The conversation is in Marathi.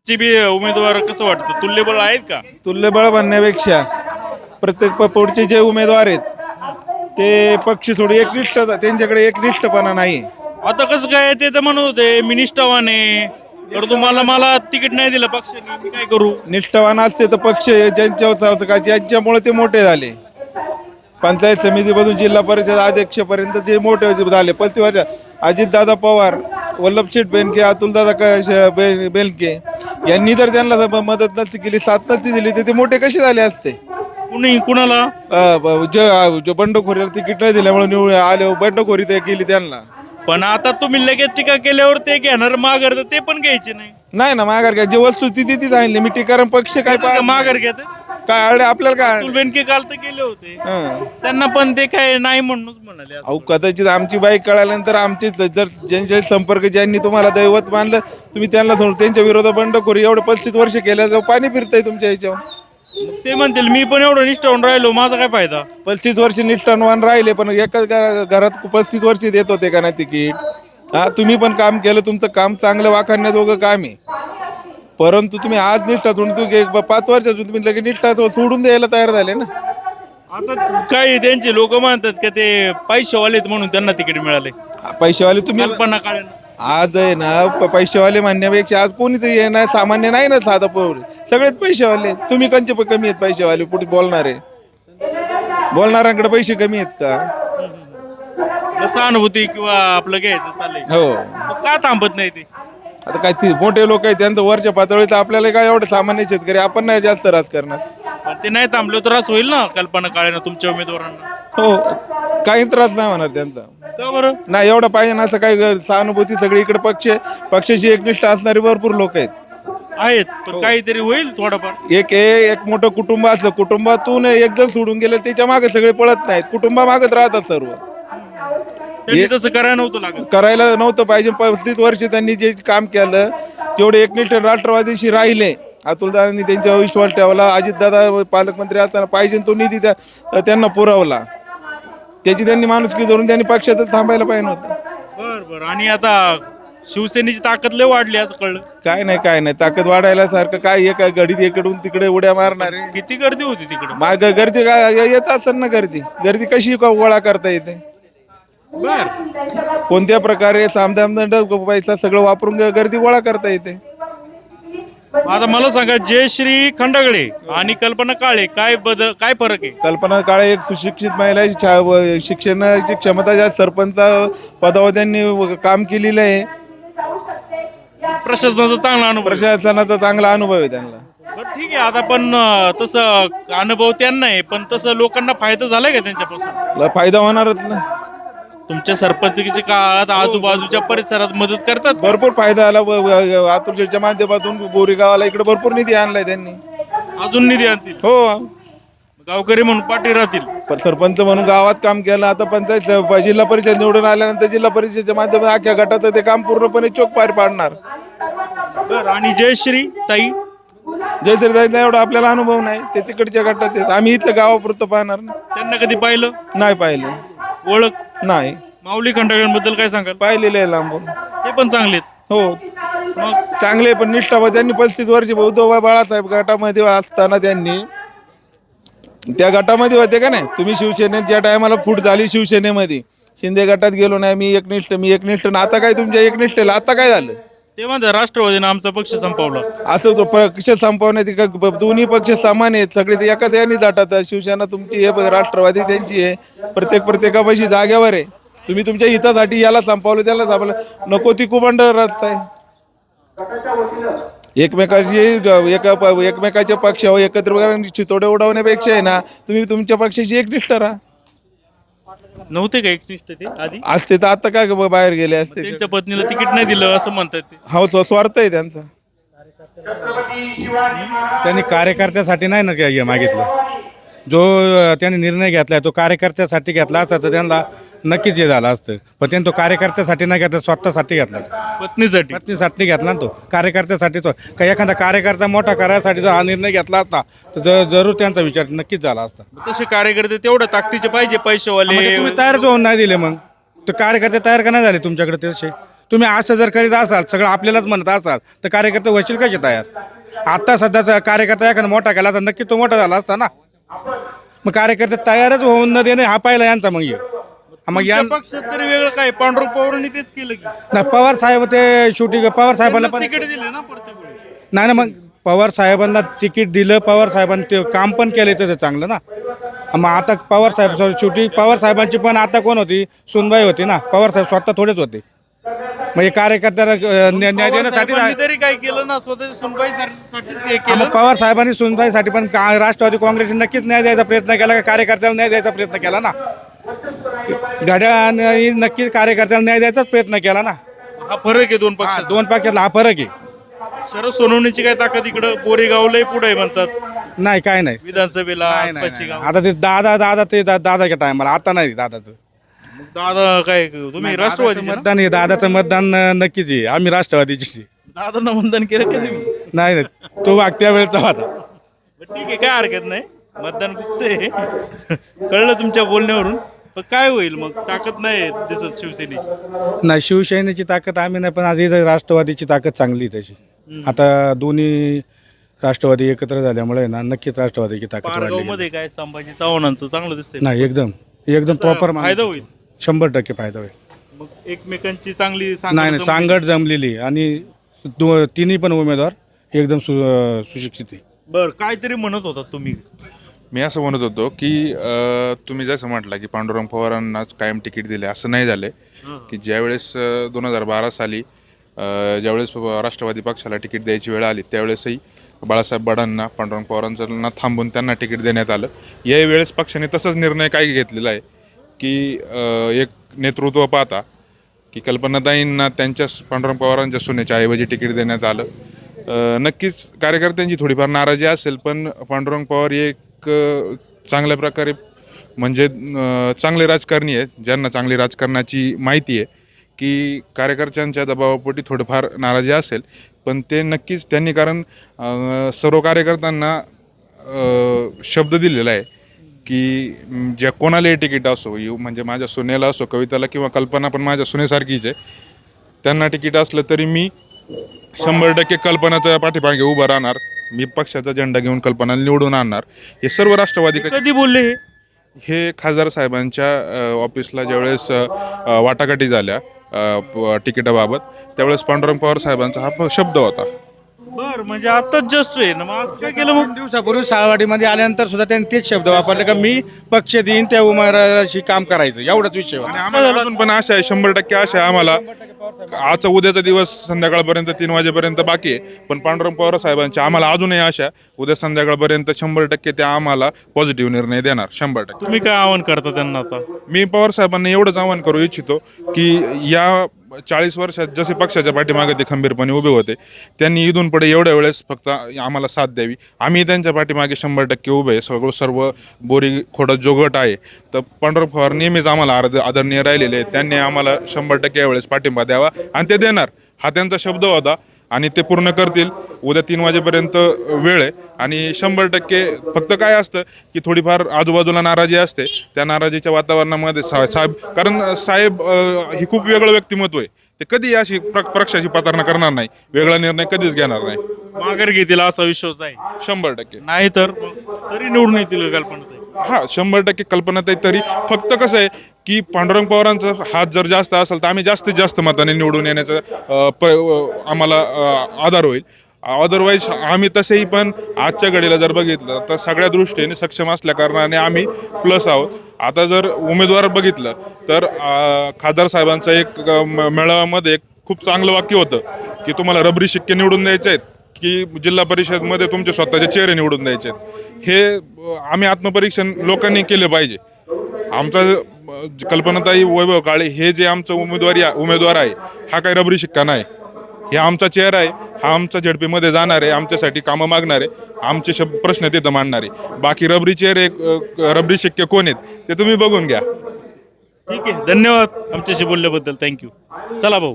पक्षची बी उमेदवार कसं वाटतं, तुल्यबळ आहेत का? तुल्यबळ म्हणण्यापेक्षा प्रत्येक पुढचे जे उमेदवार आहेत ते पक्ष सोडून एकनिष्ठ, त्यांच्याकडे एकनिष्ठपणा नाही. आता कसं काय, ते तर म्हणत होते मी निष्ठावान आहे, तर तुम्हाला मला तिकीट नाही दिलं पक्षाने, मी काय करू? निष्ठावान असते तर पक्ष ज्यांच्यामुळे ते मोठे झाले, पंचायत समितीमधून जिल्हा परिषद अध्यक्षपर्यंत जे मोठे झाले. पण अजितदादा पवार, वल्लभशेठ बेनके, अतुलदादा बेनके यांनी जर त्यांना मदत नसती केली, साथ नसती दिली, तर ते मोठे कसे झाले असते? कुणाला? जो बंडखोरीला तिकीट नाही दिल्यामुळे निवडून आले, बंडखोरी ते केली त्यांना. पण आता तुम्ही लगेच टीका केल्यावर ते घेणार माघार, तर ते पण घ्यायचे नाही. नाही ना, माघार घ्या. जी वस्तू ती सांगितली मी टीकाराम पक्ष काय माघार घेत. काय आले आपल्याला काय अतुल बेनके काल तर गेले होते, हं. त्यांना पण ते काय नाही म्हणूनच म्हणाले. अहो, कदाचित आमची बाई कळाल्यानंतर आमचे जर ज्यांच्या संपर्क ज्यांनी तुम्हाला दैवत मानलं, तुम्ही त्यांना त्यांच्या विरोधात बंडखोरी एवढं 35 वर्ष केल्या, पाणी फिरतंय तुमच्या ह्याच्यावर. ते म्हणतील मी पण एवढं निष्ठावून राहिलो, माझा काय फायदा? 35 वर्ष निष्ठावान राहिले, पण एकाच घरात 35 वर्ष देत होते का नाही तिकीट? हा, तुम्ही पण काम केलं, तुमचं काम चांगलं वाखाणण्याजोगं काम आहे. परंतु तुम्ही आज निष्ठा तुम्ही 5 वर्षातून तुम्ही लगेच निष्ठा सोडून द्यायला तयार झाले ना. आता काही त्यांचे लोक म्हणतात का ते पैसेवाले म्हणून त्यांना तिकीट मिळाले. पैसेवाले तुम्ही कल्पना काळे आज आहे ना, पैसेवाले म्हणण्यापेक्षा आज कोणीच येणार सामान्य नाही ना, साधा पोर सगळेच पैसेवाले. तुम्ही कंचे कमी आहेत पैसेवाले, पुढे बोलणारे, बोलणाऱ्यांकडे पैसे कमी आहेत का? सहानुभूती किंवा आपलं घ्यायचं चाललंय, हो. मग का थांबत नाही ते? आता काय ते मोठे लोक आहेत त्यांचं वरच्या पातळीत, आपल्याला काय एवढं सामान्य शेतकरी आपण नाही जास्त राजकारणात. पण ते नाही थांबले त्रास होईल ना कल्पना काळेनं तुमच्या उमेदवारांना. हो, काही त्रास नाही होणार त्यांचा. का बरं? नाही एवढं पाहिजे ना, असं काही सहानुभूती सगळी इकडे पक्षाशी एकनिष्ठ असणारे भरपूर लोक आहेत. पण काहीतरी होईल थोडंफार. एक मोठं कुटुंब असलं, कुटुंबातून एक जण सोडून गेले त्याच्या मागे सगळे पळत नाहीत, कुटुंबामागत राहतात सर्व. त्यांनी तसं करायला नव्हतं लागत. करायला नव्हतं पाहिजे. 35 वर्ष त्यांनी जे काम केलं, जेवढे एकनिष्ठ राष्ट्रवादीशी राहिले, अतुलदादांनी त्यांच्यावर विश्वास ठेवला, अजितदादा पालकमंत्री असताना पाहिजे तो निधी त्यांना पुरवला, त्याची त्यांनी माणुसकी धरून त्यांनी पक्षातच थांबायला पाहिजे नव्हतं. बरं. आणि आता शिवसेनेची ताकद लय वाढली असं कळलं. काय नाही ताकद वाढायला सारखं काय, एका घडीत इकडून तिकडे उड्या मारणारे. किती गर्दी होती तिकडे? माग गर्दी काय येत असेल ना, गर्दी कशी गोळा करता येते? बर. कोणत्या प्रकारे सामदामदंड पैसा सगळं वापरून गर्दी गोळा करता येते. आता मला सांगा, जयश्री खंडागळे आणि कल्पना काळे काय फरक आहे? कल्पना काळे एक सुशिक्षित महिला आहे, शिक्षणाची क्षमता जास्त, सरपंच पदावर त्यांनी काम केलेलं आहे, प्रशासनाचा चांगला अनुभव आहे त्यांना. बरं ठीक आहे. आता पण तसं अनुभव त्यांना आहे, पण तसं लोकांना फायदा झालाय का त्यांच्यापासून? फायदा होणारच ना. तुमच्या सरपंचकीच्या काळात आजूबाजूच्या परिसरात मदत करतात? भरपूर फायदा आला. आतुरच्या माध्यमातून बोरी गावाला इकडे भरपूर निधी आणलाय त्यांनी. अजून निधी आणतील? हो, गावकरी म्हणून पाठी राहतील. सरपंच म्हणून गावात काम केलं. आता पंचायत जिल्हा परिषद निवडून आल्यानंतर जिल्हा परिषदेच्या माध्यमातून अख्ख्या गटाचं ते काम पूर्णपणे चोख पार पाडणार. बरं. आणि जयश्री ताई जयश्रीताईंना एवढा आपल्याला अनुभव नाही, ते तिकडच्या गटात आहेत. आम्ही इथलं गावापुरतं पाहणार ना. त्यांना कधी पाहिलं? नाही पाहिलं. ओळख नाही. माऊली खंडागळ्यांबद्दल काय सांगाल? पाहिलेलं आहे लांबून. ते पण चांगलेत. हो, मग चांगले, पण निष्ठावान. त्यांनी 35 वर्ष उद्धव बाळासाहेब गटामध्ये असताना त्यांनी त्या गटामध्ये होते का नाही? तुम्ही शिवसेनेत ज्या टायमाला फूट झाली शिवसेनेमध्ये, शिंदे गटात गेलो नाही, मी एकनिष्ठ ना. आता काय तुमच्या एकनिष्ठला आता काय झालं? ते म्हणतात राष्ट्रवादीनं आमचा पक्ष संपवला. असं तो पक्ष संपवण्यात दोन्ही पक्ष समान आहेत, सगळे एकाच यांनी जातात. शिवसेना तुमची आहे, राष्ट्रवादी त्यांची आहे, प्रत्येकापाशी जाग्यावर आहे. तुम्ही तुमच्या हितासाठी याला संपवलं, त्याला संपवलं, नको ती कुबंड रचताय. एकमेकाच्या पक्षावर एकत्र चितोडे उडवण्यापेक्षा आहे ना, तुम्ही तुमच्या पक्षाची एकनिष्ठ राहा. नव्हते का एकनिष्ठ ते आधी? असते तर आता काय बाहेर गेले असते. त्यांच्या पत्नीला तिकीट नाही दिलं असं म्हणतात ते. हो, स्वार्थ आहे त्यांचा. त्यांनी कार्यकर्त्यासाठी नाही ना मागितलं. जो त्यांनी निर्णय घेतलाय तो कार्यकर्त्यासाठी घेतला असता तर त्यांना नक्कीच हे झालं असतं. पण त्यांनी तो कार्यकर्त्यासाठी नाही घेतला, स्वतःसाठी घेतला. पत्नीसाठी घेतला ना तो, कार्यकर्त्यासाठीच. काही एखादा कार्यकर्ता मोठा करायसाठी जर हा निर्णय घेतला असता तर जरूर त्यांचा विचार नक्कीच झाला असता. तसे कार्यकर्ते तेवढं ताकदीचे पाहिजे, पैसेवाले. तुम्ही तयारच होऊन नाही दिले, मग तर कार्यकर्ते तयार का नाही झाले तुमच्याकडे? तसे तुम्ही असं जर करीत असाल, सगळं आपल्यालाच म्हणत असाल, तर कार्यकर्ते व्हायचे कसे तयार? आता सध्याचा कार्यकर्ता एखादा मोठा केला तर नक्की तो मोठा झाला असता ना. मग कार्यकर्ते तयारच होऊन न देणे हा पहिला यांचा मग मग या तुमच्या पक्षात तरी वेगळं काय, पांडुरंग पवारांनी तेच केलं की ना. पवार साहेब ते शेवटी पवार साहेबांना पण तिकीट दिले ना प्रत्येक वेळी. नाही ना, मग पवार साहेबांना तिकीट दिलं, पवार साहेबांनी ते काम पण केलं त्याचं चांगलं ना. मग आता पवार साहेब शेवटी पवार साहेबांची पण आता कोण होती? सुनबाई होती ना. पवार साहेब स्वतः थोडेच होते. म्हणजे कार्यकर्त्याला न्याय देण्यासाठी साहेबांनी तरी काय केलं ना, स्वतःच्या सुनबाईसाठीच हे मग केलं. पवार साहेबांनी सुनबाईसाठी पण राष्ट्रवादी काँग्रेसने नक्कीच न्याय द्यायचा प्रयत्न केला, का कार्यकर्त्याला न्याय द्यायचा प्रयत्न केला ना. घड्याळाने नक्कीच कार्यकर्त्याला न्याय द्यायचाच प्रयत्न केला ना. हा फरक आहे दोन पक्षात. दोन पक्षातला हा फरक आहे. शरद सोनवणेची काय ताकद इकडं बोरेगावलाही पुढे आहे म्हणतात नाही, काय नाही. विधानसभेला. नाही, नाही, पश्चिम नाही. गाव. आता ते दादाच्या टायमाला, आता नाही दादाचं. मग दादा काय तुम्ही राष्ट्रवादीचे ना? मतदान आहे, दादाचं मतदान नक्कीच आहे. आम्ही राष्ट्रवादीची. दादांना मतदान केलं का तुम्ही? नाही नाही, तो वाग त्या वेळेचा होता. बरं, ठीक आहे, काय हरकत नाही. मतदान गुप्त आहे. कळलं तुमच्या बोलण्यावरून. पण काय होईल मग? ताकद नाही दिसत शिवसेनेची. नाही, शिवसेनेची ताकद आम्ही नाही, पण आज इथं राष्ट्रवादीची ताकद चांगली आहे त्याची. आता दोन्ही राष्ट्रवादी एकत्र झाल्यामुळे ना नक्कीच राष्ट्रवादीची ताकद पारगाव वाढली. मध्ये काय संभाजी चव्हाणांचं चांगलं दिसतंय. नाही, एकदम प्रॉपर फायदा होईल. 100% फायदा होईल. मग एकमेकांची चांगली नाही, सांगड जमलेली आणि तिन्ही पण उमेदवार एकदम सुशिक्षित आहे. बर, काहीतरी म्हणत होता तुम्ही. मी असं म्हणत होतो की तुम्ही जसं म्हटलं की पांडुरंग पवारांनाच कायम तिकीट दिले, असं नाही झालं की ज्यावेळेस 2012 साली ज्यावेळेस राष्ट्रवादी पक्षाला तिकीट द्यायची वेळ आली त्यावेळेसही बाळासाहेब बडांना पांडुरंग पवारांना थांबून त्यांना तिकीट देण्यात आलं. यावेळेस पक्षाने तसाच निर्णय काय घेतलेला आहे की एक नेतृत्व पाहता की कल्पनाताईंना त्यांच्याच पांडुरंग पवारांच्या सुनेच्या ऐवजी तिकीट देण्यात आलं. नक्कीच कार्यकर्त्यांची थोडीफार नाराजी असेल, पण पांडुरंग पवार हे एक चांगल्या प्रकारे म्हणजे चांगले राजकारणी आहेत, ज्यांना चांगली राजकारणाची माहिती आहे की कार्यकर्त्यांच्या दबावापोटी थोडंफार नाराजी असेल, पण ते नक्कीच त्यांनी कारण सर्व कार्यकर्त्यांना शब्द दिलेला आहे की ज्या कोणालाही तिकीट असो, म्हणजे माझ्या सुनेला असो, कविताला किंवा कल्पना पण माझ्या सुनेसारखीच आहे, त्यांना तिकीट असलं तरी मी 100% कल्पनाच्या पाठीमागे उभं राहणार. मी पक्षाचा झेंडा घेऊन कल्पना निवडून आणणार. हे सर्व राष्ट्रवादी कधी बोलले हे खासदार साहेबांच्या ऑफिसला ज्यावेळेस वाटाघाटी झाल्या तिकिटाबाबत, त्यावेळेस पांडुरंग पवार साहेबांचा हा शब्द होता. बर, म्हणजे आताच जस्ट आहे ना. मग आज काय केलं? मग 2 दिवसापूर्वी साळवाडीमध्ये आल्यानंतर सुद्धा त्यांनी तेच शब्द वापरले का मी पक्ष देईन त्या उमेदवाराशी काम करायचं, एवढाच विषय होता. आणि आम्हाला अजून पण आशा आहे, 100% आशा आहे आम्हाला. आजचा उद्याचा दिवस संध्याकाळपर्यंत 3 वाजेपर्यंत बाकी आहे, पण पांडुरंग पवार साहेबांची आम्हाला अजूनही आशा, उद्या संध्याकाळपर्यंत 100% ते आम्हाला पॉझिटिव्ह निर्णय देणार. 100%. तुम्ही काय आवाहन करता त्यांना आता? मी पवार साहेबांना एवढंच आवाहन करू इच्छितो की या 40 वर्षात जसे पक्षाच्या पाठीमागे ते खंबीरपणे उभे होते, त्यांनी इथून पुढे एवढ्या वेळेस फक्त आम्हाला साथ द्यावी. आम्ही त्यांच्या पाठीमागे 100% उभे आहे. सर्व बोरी खोडं जो गट आहे, तर पांडुरंग पवार नेहमीच आम्हाला आदरणीय राहिलेले आहेत. त्यांनी आम्हाला 100% यावेळेस पाठिंबा द्यावा आणि ते देणार, हा त्यांचा शब्द होता आणि ते पूर्ण करतील. उद्या 3 वाजेपर्यंत वेळ आहे आणि 100% फक्त काय असतं की थोडीफार आजूबाजूला नाराजी असते. त्या नाराजीच्या वातावरणामध्ये साहेब, कारण साहेब ही खूप वेगळं व्यक्तिमत्व आहे. ते कधी अशी पक्षाची प्रतारणा करणार नाही, वेगळा निर्णय कधीच घेणार नाही. माघार घेतील असा विश्वास आहे. 100%. नाही तर तरी निवडून येतील कल्पना. हा 100% कल्पनाताई. तरी फक्त कसं आहे की पांडुरंग पवारांचा हात जर जास्त असेल तर आम्ही जास्तीत जास्त मताने निवडून येण्याचा आम्हाला आधार होईल. अदरवाईज आम्ही तसेही पण आजच्या घडीला जर बघितलं तर सगळ्या दृष्टीने सक्षम असल्या कारणाने आम्ही प्लस आहोत. आता जर उमेदवार बघितलं तर खासदार साहेबांचं एक मेळाव्यामध्ये एक खूप चांगलं वाक्य होतं की तुम्हाला रबरी शिक्के निवडून द्यायचे आहेत की जिल्हा परिषदमध्ये तुमचे स्वतःचे चेहरे निवडून द्यायचे आहेत. हे आम्ही आत्मपरीक्षण लोकांनी केले पाहिजे. आमचा कल्पनाताई वैभव काळे हे जे आमचं उमेदवार आहे, हा काही रबरी शिक्का नाही. हे आमचा चेहरा आहे, हा आमचा झडपीमध्ये जाणार आहे, आमच्यासाठी कामं मागणार आहे, आमचे प्रश्न तिथं मांडणार आहे. बाकी रबरी चेहरे रबरी शिक्के कोण आहेत ते तुम्ही बघून घ्या. ठीक आहे, धन्यवाद आमच्याशी बोलल्याबद्दल. थँक्यू. चला भाऊ.